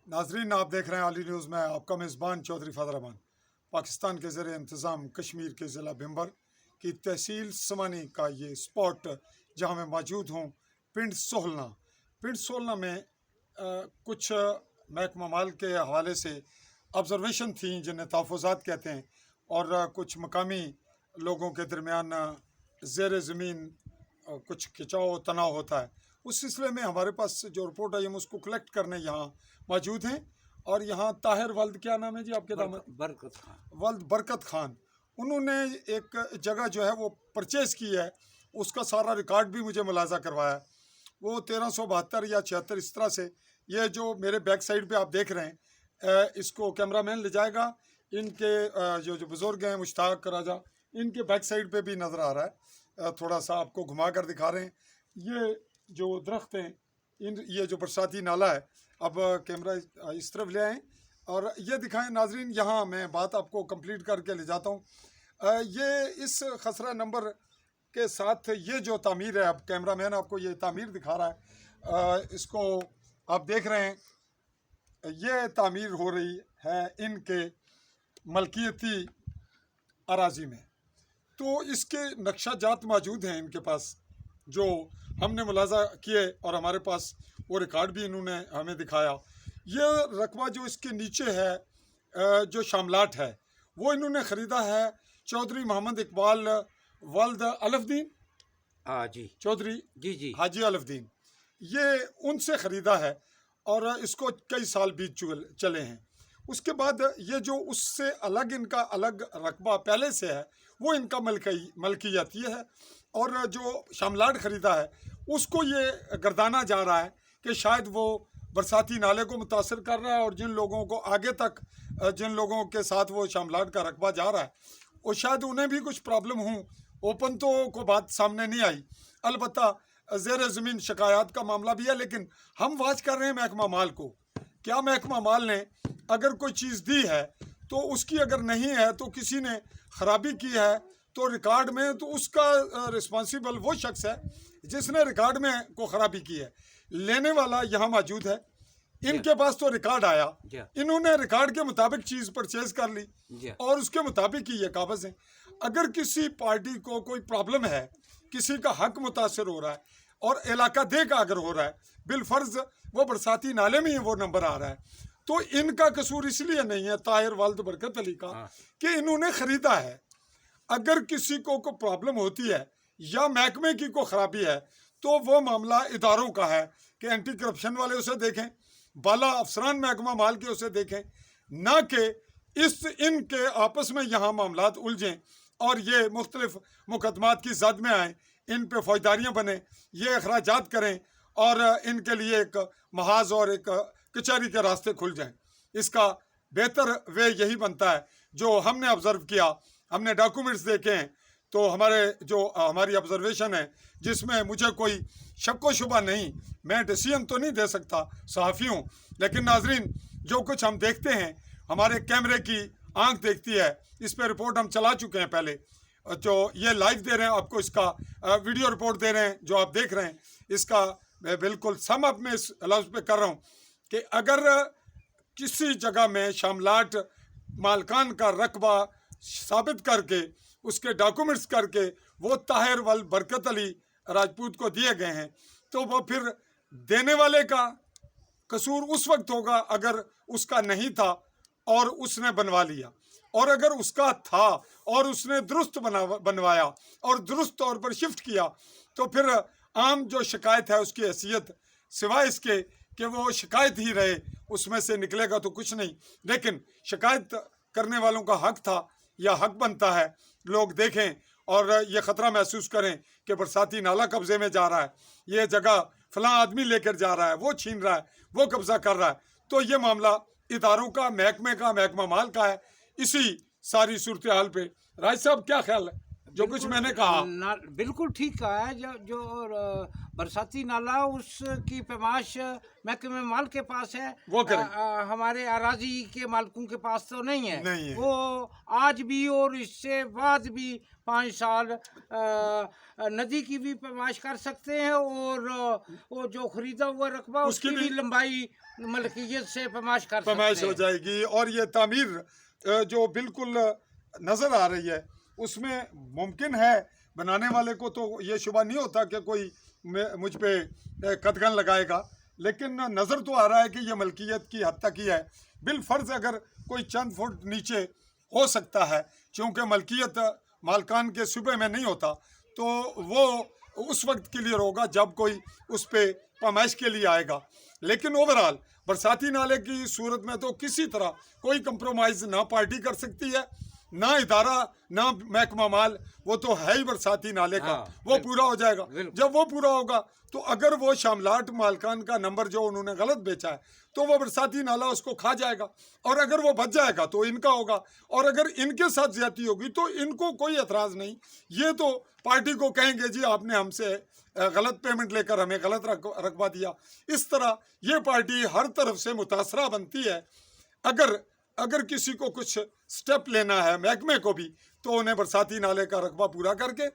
नाजरीन, आप देख रहे हैं आली न्यूज़ में आपका मेज़बान चौधरी फजल रहमान। पाकिस्तान के ज़र इंतज़ाम कश्मीर के ज़िला भिम्बर की तहसील समानी का ये स्पॉट जहाँ मैं मौजूद हूँ, पिंड सोहलना में कुछ महकमा माल के हवाले से ऑब्ज़रवेशन थी जिन्हें तहफ़्फ़ुज़ात कहते हैं, और कुछ मकामी लोगों के दरमियान ज़ेर ज़मीन कुछ खिंचाव तनाव होता है। उस सिलसिले में हमारे पास जो रिपोर्ट आई हम उसको कलेक्ट करने यहाँ मौजूद हैं। और यहाँ ताहिर वल्द, क्या नाम है जी आपके दामाद? वल्द बरकत खान, उन्होंने एक जगह जो है वो परचेज़ की है, उसका सारा रिकॉर्ड भी मुझे मुलाजा करवाया। वो 1372 या 76 इस तरह से, ये जो मेरे बैक साइड पे आप देख रहे हैं, इसको कैमरामैन ले जाएगा। इनके जो बुज़ुर्ग हैं मुश्ताक राजा, इनके बैक साइड पे भी नज़र आ रहा है, थोड़ा सा आपको घुमा कर दिखा रहे हैं। ये जो दरख्त हैं, ये जो बरसाती नाला है, अब कैमरा इस तरफ ले आएँ और ये दिखाएं नाजरीन। यहाँ मैं बात आपको कंप्लीट करके ले जाता हूँ। ये इस खसरा नंबर के साथ ये जो तामीर है, अब कैमरामैन आपको ये तामीर दिखा रहा है, इसको आप देख रहे हैं, ये तामीर हो रही है इनके मलकियती अराजी में। तो इसके नक्शा जात मौजूद हैं इनके पास, जो हमने मुलाजा किए, और हमारे पास वो रिकॉर्ड भी इन्होंने हमें दिखाया। ये रकबा जो इसके नीचे है, जो शामलाट है, वो इन्होंने ख़रीदा है चौधरी मोहम्मद इकबाल वल्द अलफदीन, जी चौधरी जी हाजी अलफदीन, ये उनसे ख़रीदा है और इसको कई साल बीत चले हैं। उसके बाद ये जो उससे अलग इनका अलग रकबा पहले से है, वो इनका मलकियत ये है। और जो शामलाट ख़रीदा है उसको ये गर्दाना जा रहा है कि शायद वो बरसाती नाले को मुतासर कर रहा है, और जिन लोगों को आगे तक जिन लोगों के साथ वो शामलाट का रकबा जा रहा है, और शायद उन्हें भी कुछ प्रॉब्लम हो। ओपन तो को बात सामने नहीं आई, अलबत्ता ज़ेर ज़मीन शिकायत का मामला भी है। लेकिन हम वाच कर रहे हैं महकमा माल को, क्या महकमा माल ने अगर कोई चीज़ दी है तो उसकी अगर नहीं है तो किसी ने ख़राबी की है तो रिकॉर्ड में, तो उसका रिस्पॉन्सिबल वो शख्स है जिसने रिकॉर्ड में को ख़राबी की है। लेने वाला यहाँ मौजूद है, इनके पास तो रिकॉर्ड आया, इन्होंने रिकॉर्ड के मुताबिक चीज़ परचेज कर ली और उसके मुताबिक ही ये कागज़ हैं। अगर किसी पार्टी को कोई प्रॉब्लम है, किसी का हक मुतासर हो रहा है और इलाका दे का अगर हो रहा है, बिलफर्ज वो बरसाती नाले में ही वो नंबर आ रहा है, तो इनका कसूर इसलिए नहीं है ताहिर वल्द बरकत अली का कि इन्होंने ख़रीदा है। अगर किसी को प्रॉब्लम होती है या महकमे की को ख़राबी है तो वो मामला इदारों का है कि एंटी करप्शन वाले उसे देखें, बाला अफसरान महकमा माल के उसे देखें, ना कि इनके आपस में यहाँ मामलात उलझें और ये मुख्तलिफ मुकदमात की जद में आएँ, इन पे फौजदारियाँ बने, ये अखराजात करें और इनके लिए एक महाज और एक कचहरी के रास्ते खुल जाएं। इसका बेहतर वे यही बनता है जो हमने ऑब्ज़र्व किया, हमने डॉक्यूमेंट्स देखे हैं। तो हमारी ऑब्जर्वेशन है जिसमें मुझे कोई शक व शुबा नहीं, मैं डिसीजन तो नहीं दे सकता, सहाफ़ी हूँ, लेकिन नाजरीन जो कुछ हम देखते हैं, हमारे कैमरे की आंख देखती है, इस पर रिपोर्ट हम चला चुके हैं पहले, जो ये लाइव दे रहे हैं आपको, इसका वीडियो रिपोर्ट दे रहे हैं जो आप देख रहे हैं। इसका मैं बिल्कुल सम अप में इस लफ्ज़ पे कर रहा हूँ कि अगर किसी जगह में शामलाट मालकान का रकबा साबित करके उसके डॉक्यूमेंट्स करके वो ताहिर वल्द बरकत अली राजपूत को दिए गए हैं, तो वो फिर देने वाले का कसूर उस वक्त होगा अगर उसका नहीं था और उसने बनवा लिया, और अगर उसका था और उसने दुरुस्त बनवाया और दुरुस्त तौर पर शिफ्ट किया, तो फिर आम जो शिकायत है उसकी हैसियत सिवाय इसके कि वो शिकायत ही रहे, उसमें से निकलेगा तो कुछ नहीं। लेकिन शिकायत करने वालों का हक था या हक बनता है लोग देखें और ये ख़तरा महसूस करें कि बरसाती नाला कब्ज़े में जा रहा है, ये जगह फ़लाँ आदमी लेकर जा रहा है, वो छीन रहा है, वो कब्ज़ा कर रहा है। तो ये मामला इदारों का, महकमे का, महकमा माल का है। इसी सारी सूरत हाल पे राज साहब क्या ख्याल है? जो कुछ मैंने कहा। बिल्कुल ठीक कहा है। जो बरसाती नाला उसकी पैमाइश महकमे माल के पास है, वो करें। हमारे अराजी के मालिकों के पास तो नहीं है। नहीं है। वो आज भी और इससे बाद भी 5 साल नदी की भी पैमाइश कर सकते हैं, और वो जो खरीदा हुआ रकबा उसकी भी लंबाई मलकियत से पैमाइश कर सकते हैं। पैमाइश हो जाएगी। और ये तामीर जो बिल्कुल नजर आ रही है उसमें मुमकिन है, बनाने वाले को तो ये शुबा नहीं होता कि कोई मुझ पे कदगन लगाएगा, लेकिन नज़र तो आ रहा है कि ये मलकियत की हद तक ही है। बिलफर्ज अगर कोई चंद फुट नीचे हो सकता है, क्योंकि मलकियत मालकान के सूबे में नहीं होता, तो वो उस वक्त क्लियर होगा जब कोई उस पे पैमाइश के लिए आएगा। लेकिन ओवरऑल बरसाती नाले की सूरत में तो किसी तरह कोई कंप्रोमाइज़ ना पार्टी कर सकती है, ना इदारा, ना महकमा माल। वो तो है ही बरसाती नाले का। वो पूरा हो जाएगा। जब वो पूरा होगा तो अगर वो शामलाट मालकान का नंबर जो उन्होंने गलत बेचा है तो वो बरसाती नाला उसको खा जाएगा, और अगर वो बच जाएगा तो इनका होगा, और अगर इनके साथ ज्यादती होगी तो इनको कोई एतराज़ नहीं। ये तो पार्टी को कहेंगे जी आपने हमसे गलत पेमेंट लेकर हमें गलत रकबा दिया। इस तरह ये पार्टी हर तरफ से मुतासरा बनती है। अगर किसी को कुछ स्टेप लेना है महकमे को भी, तो उन्हें बरसाती नाले का रकबा पूरा करके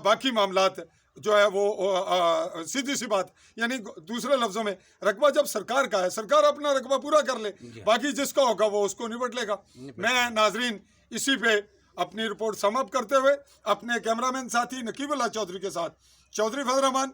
बाकी मामलात जो है वो सीधी सी बात, यानी दूसरे लफ्जों में रकबा जब सरकार का है, सरकार अपना रकबा पूरा कर ले, बाकी जिसका होगा वो उसको निपट लेगा। मैं नाजरीन इसी पे अपनी रिपोर्ट समाप्त करते हुए अपने कैमरामैन साथी नकीबुल्लाह चौधरी के साथ चौधरी फजल रहमान,